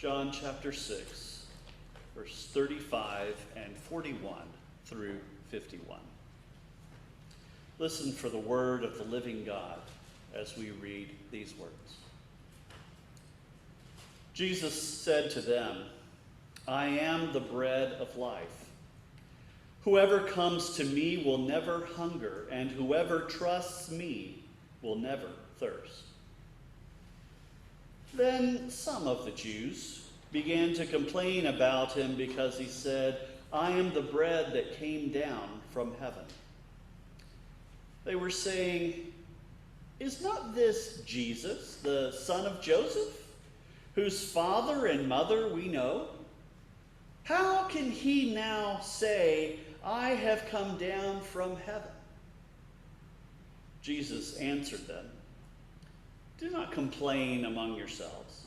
John chapter 6, verse 35 and 41 through 51. Listen for the word of the living God as we read these words. Jesus said to them, "I am the bread of life. Whoever comes to me will never hunger, and whoever trusts me will never thirst." Then some of the Jews began to complain about him because he said, "I am the bread that came down from heaven." They were saying, "Is not this Jesus, the son of Joseph, whose father and mother we know? How can he now say, 'I have come down from heaven'?" Jesus answered them, "Do not complain among yourselves.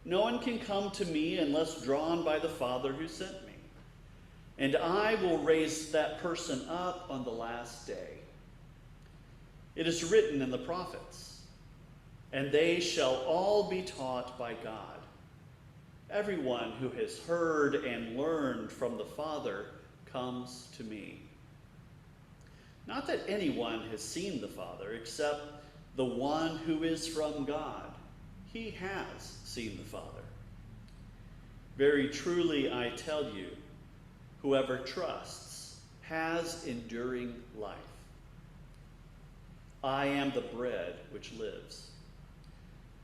No one can come to me unless drawn by the Father who sent me. And I will raise that person up on the last day. It is written in the prophets, 'And they shall all be taught by God.' Everyone who has heard and learned from the Father comes to me. Not that anyone has seen the Father except the one who is from God. He has seen the Father. Very truly I tell you, whoever trusts has enduring life. I am the bread which lives.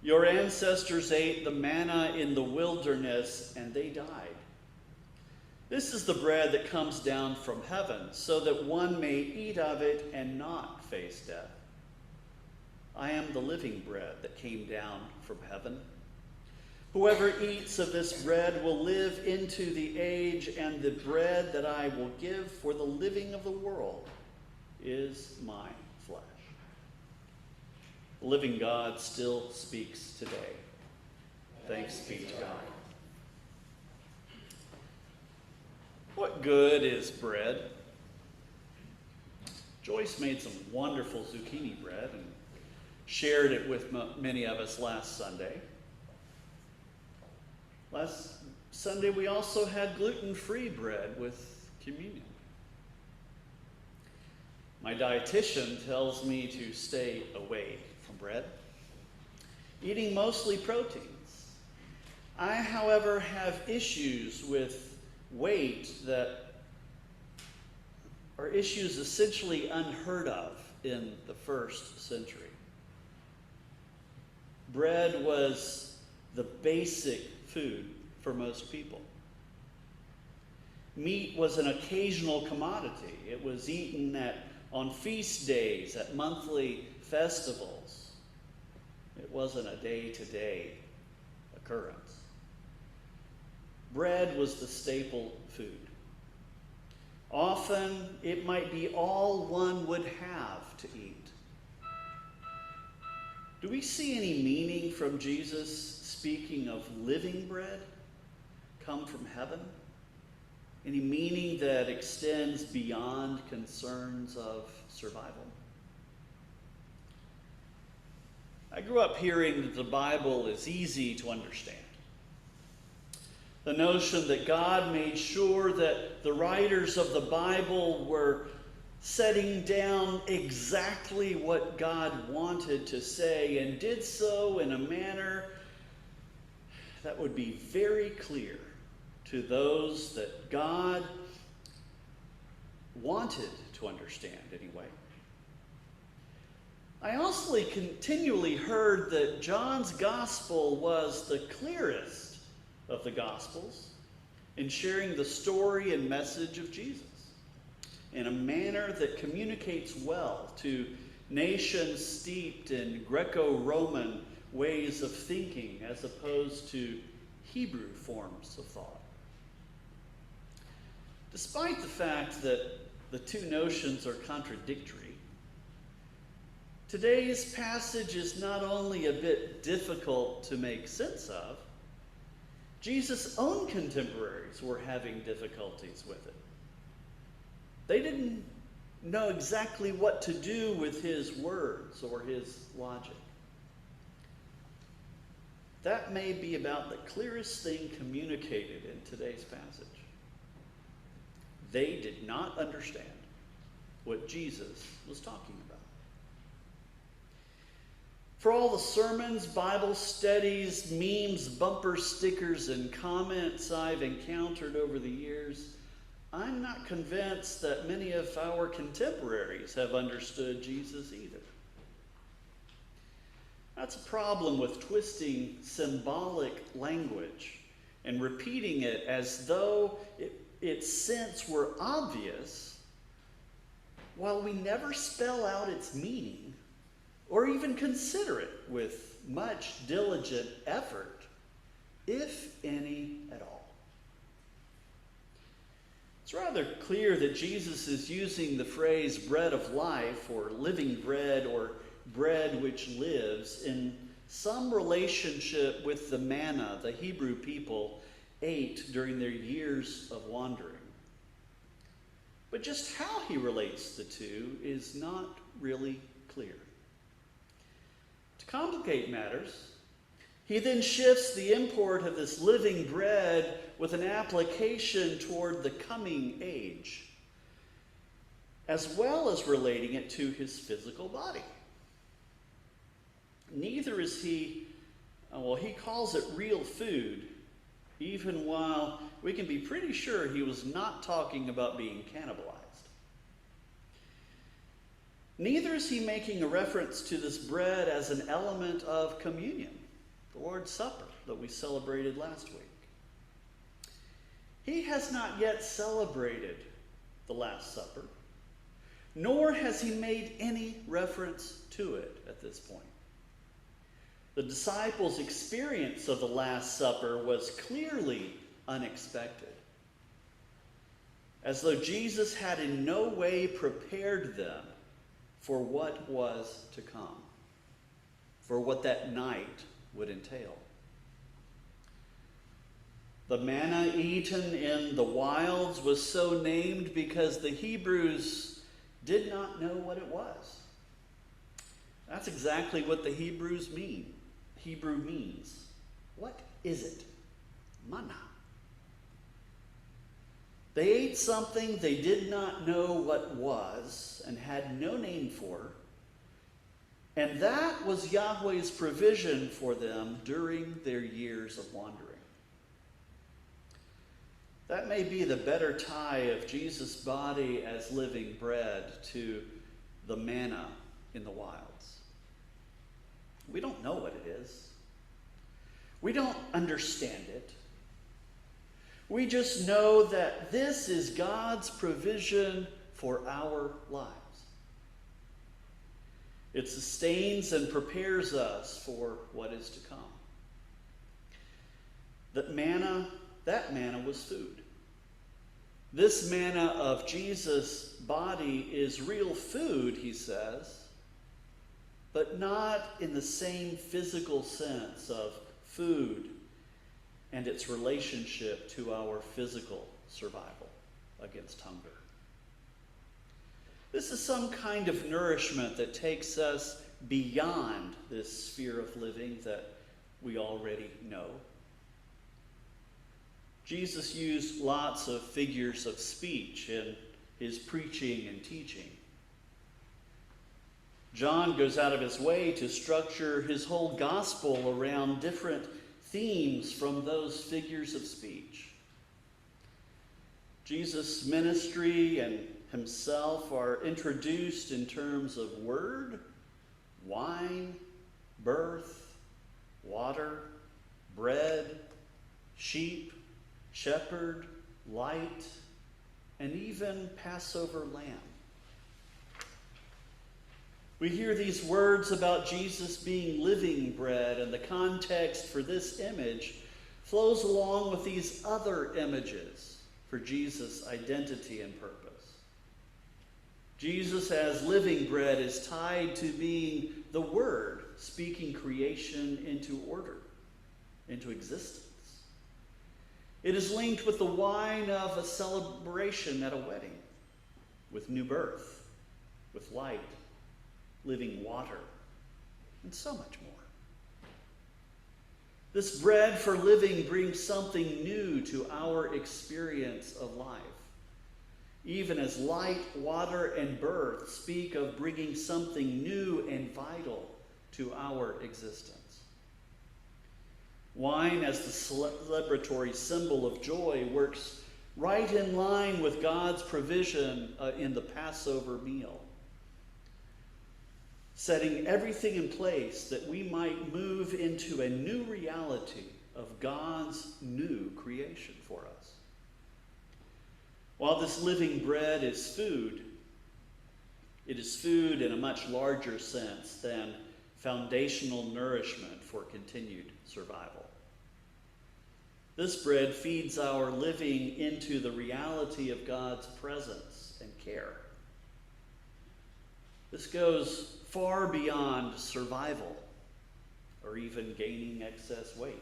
Your ancestors ate the manna in the wilderness, and they died. This is the bread that comes down from heaven, so that one may eat of it and not face death. I am the living bread that came down from heaven. Whoever eats of this bread will live into the age, and the bread that I will give for the living of the world is my flesh." The living God still speaks today. Thanks be to God. What good is bread? Joyce made some wonderful zucchini bread and shared it with many of us last Sunday. Last Sunday we also had gluten-free bread with communion. My dietitian tells me to stay away from bread, eating mostly proteins. I, however, have issues with weight that are issues essentially unheard of in the first century. Bread was the basic food for most people. Meat was an occasional commodity. It was eaten on feast days, at monthly festivals. It wasn't a day-to-day occurrence. Bread was the staple food. Often, it might be all one would have to eat. Do we see any meaning from Jesus speaking of living bread come from heaven? Any meaning that extends beyond concerns of survival? I grew up hearing that the Bible is easy to understand. The notion that God made sure that the writers of the Bible were setting down exactly what God wanted to say and did so in a manner that would be very clear to those that God wanted to understand anyway. I also continually heard that John's gospel was the clearest of the gospels in sharing the story and message of Jesus in a manner that communicates well to nations steeped in Greco-Roman ways of thinking as opposed to Hebrew forms of thought. Despite the fact that the two notions are contradictory, today's passage is not only a bit difficult to make sense of, Jesus' own contemporaries were having difficulties with it. They didn't know exactly what to do with his words or his logic. that may be about the clearest thing communicated in today's passage. They did not understand what Jesus was talking about. For all the sermons, Bible studies, memes, bumper stickers, and comments I've encountered over the years, I'm not convinced that many of our contemporaries have understood Jesus either. That's a problem with twisting symbolic language and repeating it as though its sense were obvious, while we never spell out its meaning or even consider it with much diligent effort, if any at all. It's rather clear that Jesus is using the phrase bread of life, or living bread, or bread which lives, in some relationship with the manna the Hebrew people ate during their years of wandering. But just how he relates the two is not really clear. To complicate matters, he then shifts the import of this living bread with an application toward the coming age, as well as relating it to his physical body. Neither is he calls it real food, even while we can be pretty sure he was not talking about being cannibalized. Neither is he making a reference to this bread as an element of communion, the Lord's Supper that we celebrated last week. He has not yet celebrated the Last Supper, nor has he made any reference to it at this point. The disciples' experience of the Last Supper was clearly unexpected, as though Jesus had in no way prepared them for what was to come, for what that night would entail. The manna eaten in the wilds was so named because the Hebrews did not know what it was. That's exactly what the Hebrew means. What is it? Manna. They ate something they did not know what was and had no name for, and that was Yahweh's provision for them during their years of wandering. That may be the better tie of Jesus' body as living bread to the manna in the wilds. We don't know what it is. We don't understand it. We just know that this is God's provision for our lives. It sustains and prepares us for what is to come. That manna was food. This manna of Jesus' body is real food, he says, but not in the same physical sense of food and its relationship to our physical survival against hunger. This is some kind of nourishment that takes us beyond this sphere of living that we already know. Jesus used lots of figures of speech in his preaching and teaching. John goes out of his way to structure his whole gospel around different themes from those figures of speech. Jesus' ministry and himself are introduced in terms of word, wine, birth, water, bread, sheep, shepherd, light, and even Passover lamb. We hear these words about Jesus being living bread, and the context for this image flows along with these other images for Jesus' identity and purpose. Jesus as living bread is tied to being the Word, speaking creation into order, into existence. It is linked with the wine of a celebration at a wedding, with new birth, with light, living water, and so much more. This bread for living brings something new to our experience of life, even as light, water, and birth speak of bringing something new and vital to our existence. Wine, as the celebratory symbol of joy, works right in line with God's provision in the Passover meal, setting everything in place that we might move into a new reality of God's new creation for us. While this living bread is food, it is food in a much larger sense than foundational nourishment for continued survival. This bread feeds our living into the reality of God's presence and care. This goes far beyond survival or even gaining excess weight.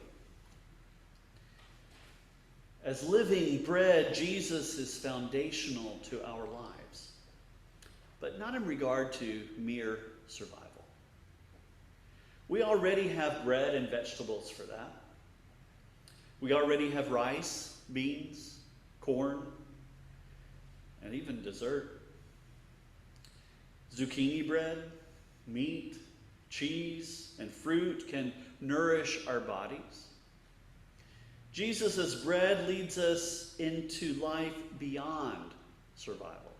As living bread, Jesus is foundational to our lives, but not in regard to mere survival. We already have bread and vegetables for that. We already have rice, beans, corn, and even dessert. Zucchini bread, meat, cheese, and fruit can nourish our bodies. Jesus' bread leads us into life beyond survival.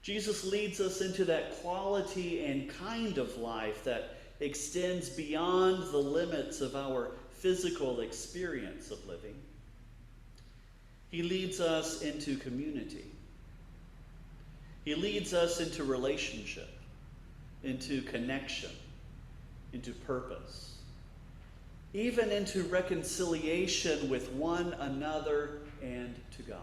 Jesus leads us into that quality and kind of life that extends beyond the limits of our physical experience of living. He leads us into community. He leads us into relationship, into connection, into purpose, even into reconciliation with one another and to God.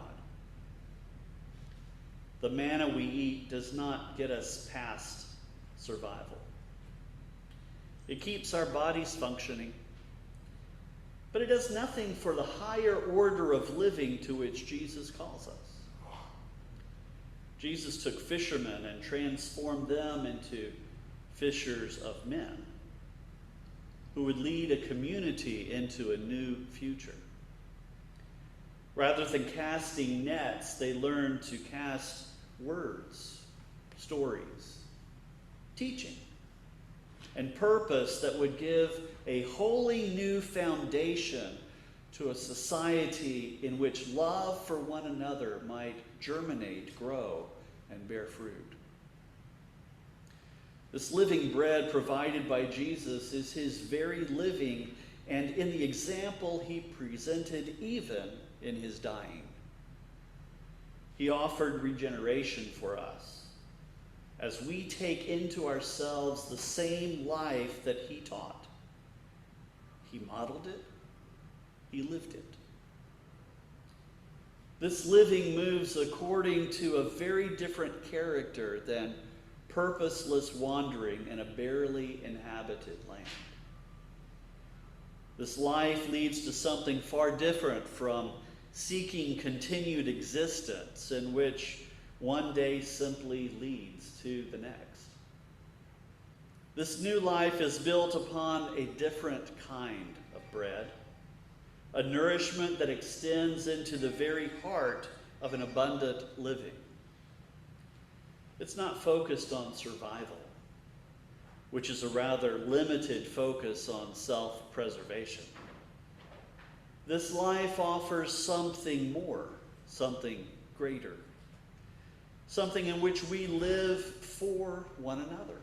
The manna we eat does not get us past survival. It keeps our bodies functioning, but it does nothing for the higher order of living to which Jesus calls us. Jesus took fishermen and transformed them into fishers of men who would lead a community into a new future. Rather than casting nets, they learned to cast words, stories, teaching, and purpose that would give a wholly new foundation to a society in which love for one another might germinate, grow, and bear fruit. This living bread provided by Jesus is his very living, and in the example he presented even in his dying. He offered regeneration for us as we take into ourselves the same life that he taught. He modeled it. He lived it. This living moves according to a very different character than purposeless wandering in a barely inhabited land. This life leads to something far different from seeking continued existence in which one day simply leads to the next. This new life is built upon a different kind of bread, a nourishment that extends into the very heart of an abundant living. It's not focused on survival, which is a rather limited focus on self-preservation. This life offers something more, something greater, something in which we live for one another.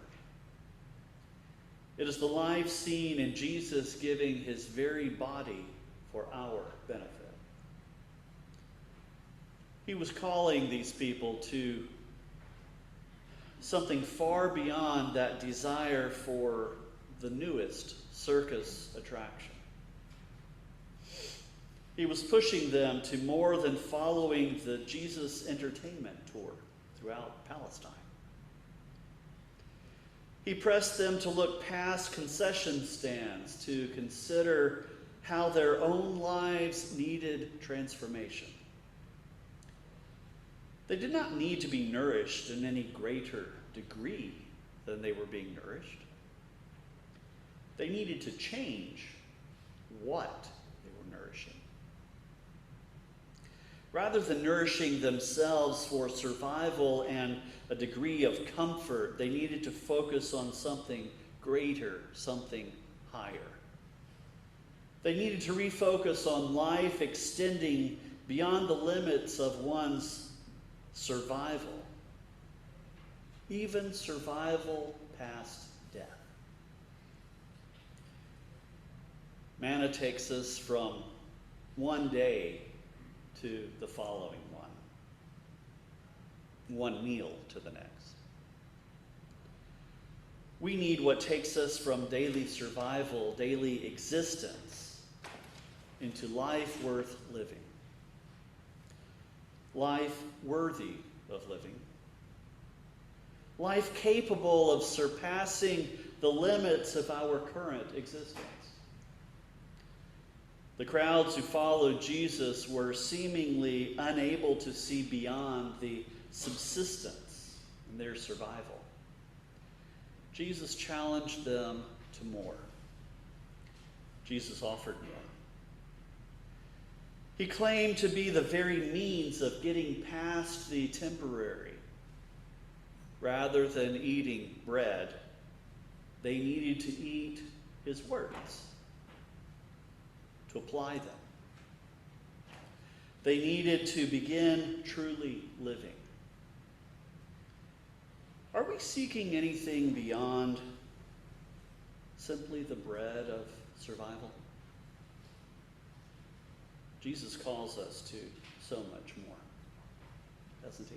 It is the life seen in Jesus giving his very body for our benefit. He was calling these people to something far beyond that desire for the newest circus attraction. He was pushing them to more than following the Jesus entertainment tour throughout Palestine. He pressed them to look past concession stands to consider how their own lives needed transformation. They did not need to be nourished in any greater degree than they were being nourished. They needed to change what they were nourishing. Rather than nourishing themselves for survival and a degree of comfort, they needed to focus on something greater, something higher. They needed to refocus on life extending beyond the limits of one's survival, even survival past death. Manna takes us from one day to the following one meal to the next. We need what takes us from daily survival, daily existence, into life worth living. Life worthy of living. Life capable of surpassing the limits of our current existence. The crowds who followed Jesus were seemingly unable to see beyond the subsistence in their survival. Jesus challenged them to more. Jesus offered more. He claimed to be the very means of getting past the temporary. Rather than eating bread, they needed to eat his words, to apply them. They needed to begin truly living. Are we seeking anything beyond simply the bread of survival? Jesus calls us to so much more, doesn't he?